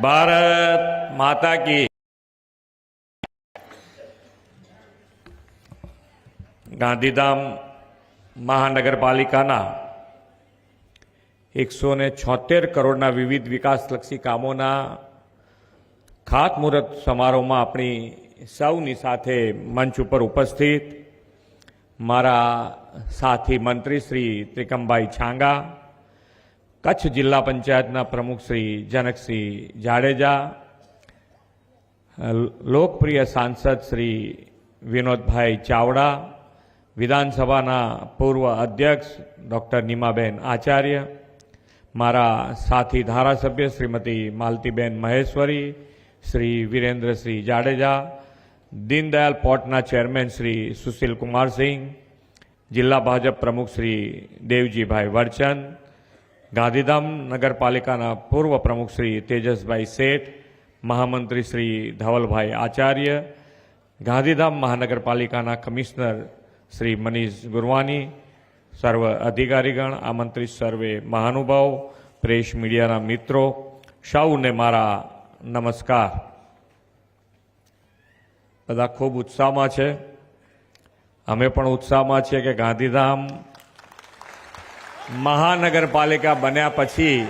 ભારત માતા કી। ગાંધીધામ મહાનગરપાલિકાના 176 કરોડના વિવિધ વિકાસલક્ષી કામોના ખાતમુહૂર્ત સમારોહમાં આપણી સૌની સાથે મંચ ઉપર ઉપસ્થિત મારા સાથી મંત્રી શ્રી ત્રિકમભાઈ છાંગા, કચ્છ જિલ્લા પંચાયતના પ્રમુખ શ્રી જનકસિંહ જાડેજા, લોકપ્રિય સાંસદ શ્રી વિનોદભાઈ ચાવડા, વિધાનસભાના પૂર્વ અધ્યક્ષ ડૉક્ટર નીમાબેન આચાર્ય, મારા સાથી ધારાસભ્ય શ્રીમતી માલતીબેન મહેશ્વરી, શ્રી વિરેન્દ્રસિંહ જાડેજા, દીનદયાલ પોર્ટના ચેરમેન શ્રી સુશીલ કુમારસિંહ, જિલ્લા ભાજપ પ્રમુખ શ્રી દેવજીભાઈ વરચંદ, ગાંધીધામ નગરપાલિકાના પૂર્વ પ્રમુખ શ્રી તેજસભાઈ શેઠ, મહામંત્રી શ્રી ધવલભાઈ આચાર્ય, ગાંધીધામ મહાનગરપાલિકાના કમિશનર શ્રી મનીષ ગુરવાની, સર્વ અધિકારીગણ, આમંત્રિત સર્વે મહાનુભાવ, પ્રેસ મીડિયાના મિત્રો, સૌને મારા નમસ્કાર। બધા ખૂબ ઉત્સાહમાં છે, અમે પણ ઉત્સાહમાં છીએ કે ગાંધીધામ મહાનગરપાલિકા બન્યા પછી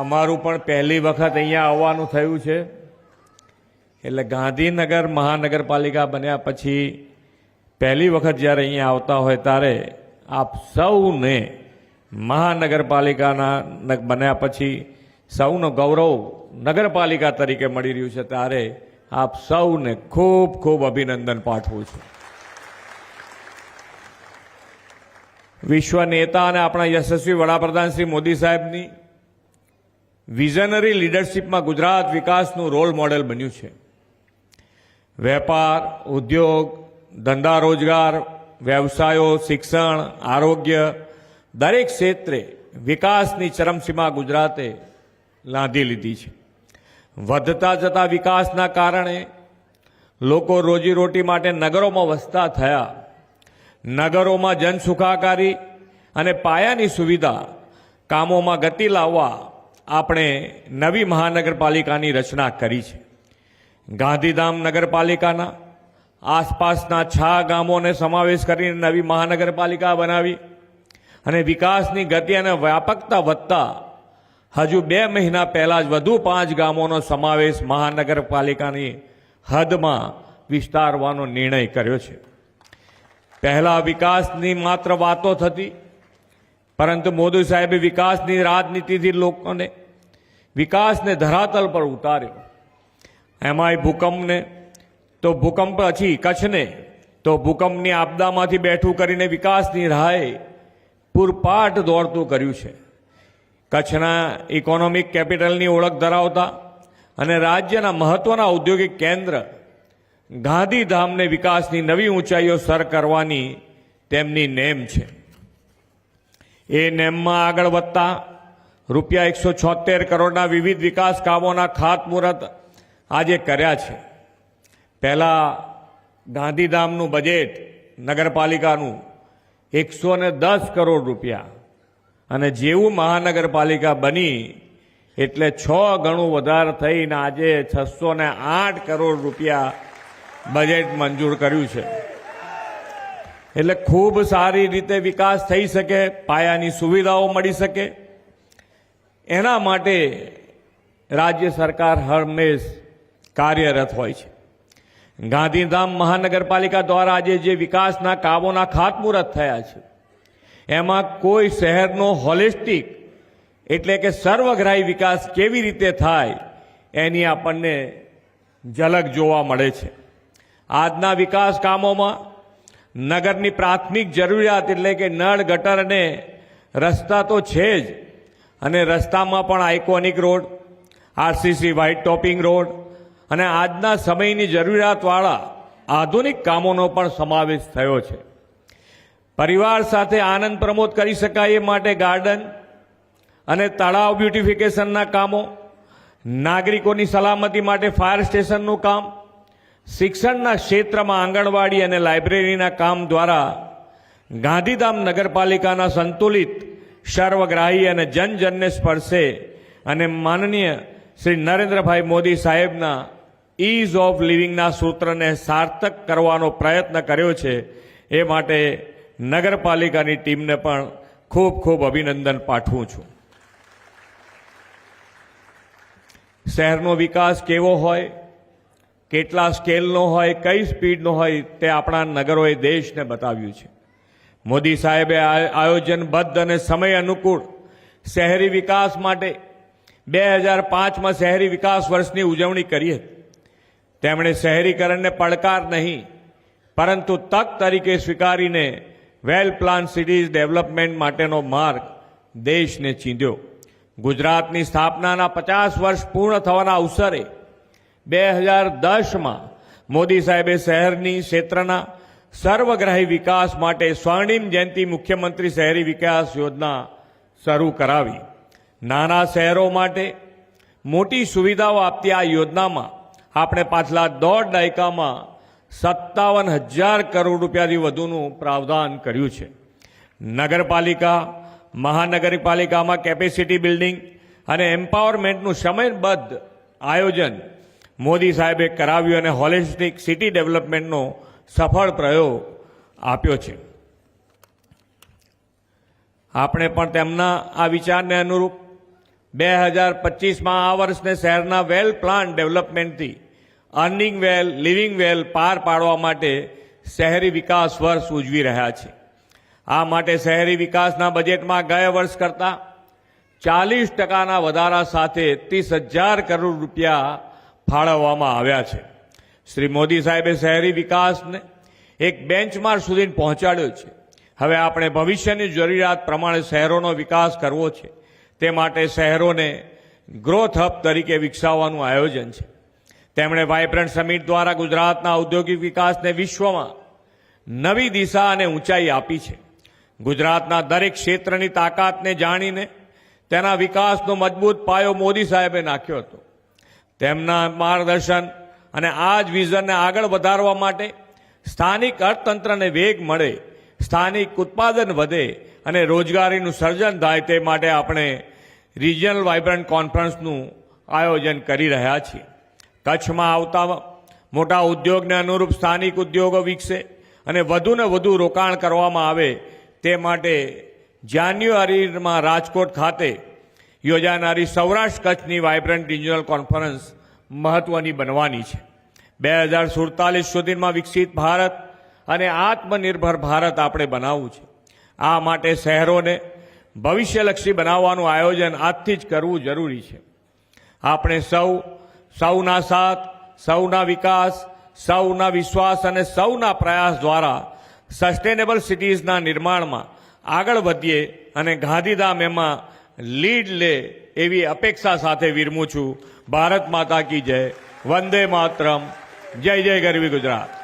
અમારું પણ પહેલી વખત અહીંયા આવવાનું થયું છે। એટલે ગાંધીનગર મહાનગરપાલિકા બન્યા પછી પહેલી વખત જ્યારે અહીંયા આવતા હોય ત્યારે આપ સૌને મહાનગરપાલિકાના બન્યા પછી સૌનો ગૌરવ નગરપાલિકા તરીકે મળી રહ્યું છે, ત્યારે આપ સૌને ખૂબ ખૂબ અભિનંદન પાઠવું છું। વિશ્વ નેતા અને આપણા યશસ્વી વડાપ્રધાન શ્રી મોદી સાહેબની વિઝનરી લીડરશીપમાં ગુજરાત વિકાસનું રોલ મોડેલ બન્યું છે। વેપાર, ઉદ્યોગ, ધંધા રોજગાર, વ્યવસાયો, શિક્ષણ, આરોગ્ય દરેક ક્ષેત્રે વિકાસની ચરમસીમા ગુજરાતે લાંધી લીધી છે। વધતા જતા વિકાસના કારણે લોકો રોજીરોટી માટે નગરોમાં વસતા થયા। નગરોમાં જનસુખાકારી અને પાયાની સુવિધા કામોમાં ગતિ લાવવા આપણે નવી મહાનગરપાલિકાની રચના કરી છે। ગાંધીધામ નગરપાલિકાના આસપાસના 6 ગામોને સમાવેશ કરીને નવી મહાનગરપાલિકા બનાવી અને વિકાસની ગતિ અને વ્યાપકતા વધતા હજુ 2 મહિના પહેલાં જ વધુ 5 ગામોનો સમાવેશ મહાનગરપાલિકાની હદમાં વિસ્તારવાનો નિર્ણય કર્યો છે। પહેલાં વિકાસની માત્ર વાતો થતી, પરંતુ મોદી સાહેબે વિકાસની રાજનીતિથી લોકોને વિકાસને ધરાતલ પર ઉતાર્યો। એમાંય ભૂકંપને તો ભૂકંપ પછી કચ્છને તો ભૂકંપની આપદામાંથી બેઠું કરીને વિકાસની રાહે પૂરપાટ દોડતું કર્યું છે। કચ્છના ઇકોનોમિક કેપિટલની ઓળખ ધરાવતા અને રાજ્યના મહત્વના ઔદ્યોગિક કેન્દ્ર ગાંધીધામને વિકાસની નવી ઊંચાઈઓ સર કરવાની તેમની નેમ છે। એ નેમમાં આગળ વધતા રૂપિયા 176 કરોડના વિવિધ વિકાસ કામોના ખાતમુહૂર્ત આજે કર્યા છે। પહેલાં ગાંધીધામનું બજેટ નગરપાલિકાનું 110 કરોડ રૂપિયા, અને જેવું મહાનગરપાલિકા બની એટલે 6 ગણું વધારે થઈને આજે 608 કરોડ રૂપિયા બજેટ મંજૂર કર્યું છે। એટલે ખૂબ સારી રીતે વિકાસ થઈ શકે, પાયાની સુવિધાઓ મળી શકે, એના માટે રાજ્ય સરકાર હંમેશ કાર્યરત હોય છે। ગાંધીધામ મહાનગરપાલિકા દ્વારા આજે જે વિકાસના કામોના ખાતમુહૂર્ત થયા છે એમાં કોઈ શહેરનો હોલિસ્ટિક એટલે કે સર્વગ્રાહી વિકાસ કેવી રીતે થાય એની આપણને ઝલક જોવા મળે છે। આજના વિકાસ કામોમાં નગરની પ્રાથમિક જરૂરિયાત એટલે કે નળ, ગટર અને રસ્તા તો છે જ, અને રસ્તામાં પણ iconic road, RCC white topping road અને આજના સમયની જરૂરિયાતવાળા આધુનિક કામોનો પણ સમાવેશ થયો છે। પરિવાર સાથે આનંદ પ્રમોદ કરી શકાય એ માટે ગાર્ડન અને તળાવ બ્યુટિફિકેશનના કામો, નાગરિકોની સલામતી માટે ફાયર સ્ટેશનનું કામ, શિક્ષણના ક્ષેત્રમાં આંગણવાડી અને લાઇબ્રેરીના કામ દ્વારા ગાંધીધામ નગરપાલિકાના સંતુલિત સર્વગ્રાહી અને જનજનને સ્પર્શે અને માનનીય શ્રી નરેન્દ્રભાઈ મોદી સાહેબના ઇઝ ઓફ લિવિંગના સૂત્રને સાર્થક કરવાનો પ્રયત્ન કર્યો છે. એ માટે નગરપાલિકાની ટીમને પણ ખૂબ ખૂબ અભિનંદન પાઠવું છું. શહેરનો વિકાસ કેવો હોય, કેટલા સ્કેલનો હોય, કઈ સ્પીડનો હોય, તે આપણા નગરોએ દેશને બતાવ્યું છે. મોદી સાહેબે આયોજનબદ્ધ અને સમય અનુકૂળ શહેરી વિકાસ માટે 2005માં શહેરી વિકાસ વર્ષની ઉજવણી કરી હતી. તેમણે શહેરીકરણને પડકાર નહીં પરંતુ તક તરીકે સ્વીકારીને વેલ પ્લાન સિટીઝ ડેવલપમેન્ટ માટેનો માર્ગ દેશને ચીંધ્યો. ગુજરાતની સ્થાપનાના 50 વર્ષ પૂર્ણ થવાના અવસરે 2010માં મોદી સાહેબે શહેરની ક્ષેત્રના સર્વગ્રાહી વિકાસ માટે સ્વર્ણિમ જયંતિ મુખ્યમંત્રી શહેરી વિકાસ યોજના શરૂ કરાવી. નાના શહેરો માટે મોટી સુવિધાઓ આપતી આ યોજનામાં આપણે પાછલા દોઢ દાયકામાં 57,000 કરોડ રૂપિયાથી વધુનું પ્રાવધાન કર્યું છે. નગરપાલિકા, મહાનગરપાલિકામાં કેપેસિટી બિલ્ડિંગ અને એમ્પાવરમેન્ટનું સમયબદ્ધ આયોજન મોદી સાહેબે કરાવ્યું અને હોલિસ્ટિક સિટી ડેવલપમેન્ટનો સફળ પ્રયોગ આપ્યો છે. આપણે પણ તેમના આ વિચારને અનુરૂપ 2025માં આ વર્ષને શહેરના વેલ પ્લાન ડેવલપમેન્ટથી અર્નિંગ વેલ, લિવિંગ વેલ પાર પાડવા માટે શહેરી વિકાસ વર્ષ ઉજવી રહ્યા છે. આ માટે શહેરી વિકાસના બજેટમાં ગયા વર્ષ કરતાં 40% વધારા સાથે 30,000 કરોડ રૂપિયા ફાળવવામાં આવ્યા છે. શ્રી મોદી સાહેબે શહેરી વિકાસને એક બેન્ચમાર્ક સુધી પહોંચાડ્યો છે. હવે આપણે ભવિષ્યની જરૂરિયાત પ્રમાણે શહેરોનો વિકાસ કરવો છે. તે માટે શહેરોને ગ્રોથ હબ તરીકે વિકસાવવાનું આયોજન છે. તેમણે વાઇબ્રન્ટ સમિટ દ્વારા ગુજરાતના ઔદ્યોગિક વિકાસને વિશ્વમાં નવી દિશા અને ઊંચાઈ આપી છે. ગુજરાતના દરેક ક્ષેત્રની તાકાતને જાણીને તેના વિકાસનો મજબૂત પાયો મોદી સાહેબે નાખ્યો હતો. તેમના માર્ગદર્શન અને આ જ વિઝનને આગળ વધારવા માટે સ્થાનિક અર્થતંત્રને વેગ મળે, સ્થાનિક ઉત્પાદન વધે અને રોજગારીનું સર્જન થાય, તે માટે આપણે રિજનલ વાઇબ્રન્ટ કોન્ફરન્સનું આયોજન કરી રહ્યા છીએ. કચ્છમાં આવતા મોટા ઉદ્યોગને અનુરૂપ સ્થાનિક ઉદ્યોગો વિકસે અને વધુને વધુ રોકાણ કરવામાં આવે, તે માટે જાન્યુઆરીમાં રાજકોટ ખાતે યોજાનારી સૌરાષ્ટ્ર કચ્છની વાઇબ્રન્ટ રિજનલ કોન્ફરન્સ મહત્વની બનવાની છે. 2047 સુધીમાં વિકસિત ભારત અને આત્મનિર્ભર ભારત આપણે બનાવવું છે. આ માટે શહેરોને ભવિષ્યલક્ષી બનાવવાનું આયોજન આજથી જ કરવું જરૂરી છે. આપણે સૌના સાથ, સૌના વિકાસ, સૌના વિશ્વાસ અને સૌના પ્રયાસ દ્વારા સસ્ટેનેબલ સિટીઝના નિર્માણમાં આગળ વધીએ અને ગાંધીધામ એમાં લીડ લે એવી અપેક્ષા સાથે વિરમું છું. ભારત માતા કી જય. વંદે માતરમ. જય જય ગરવી ગુજરાત.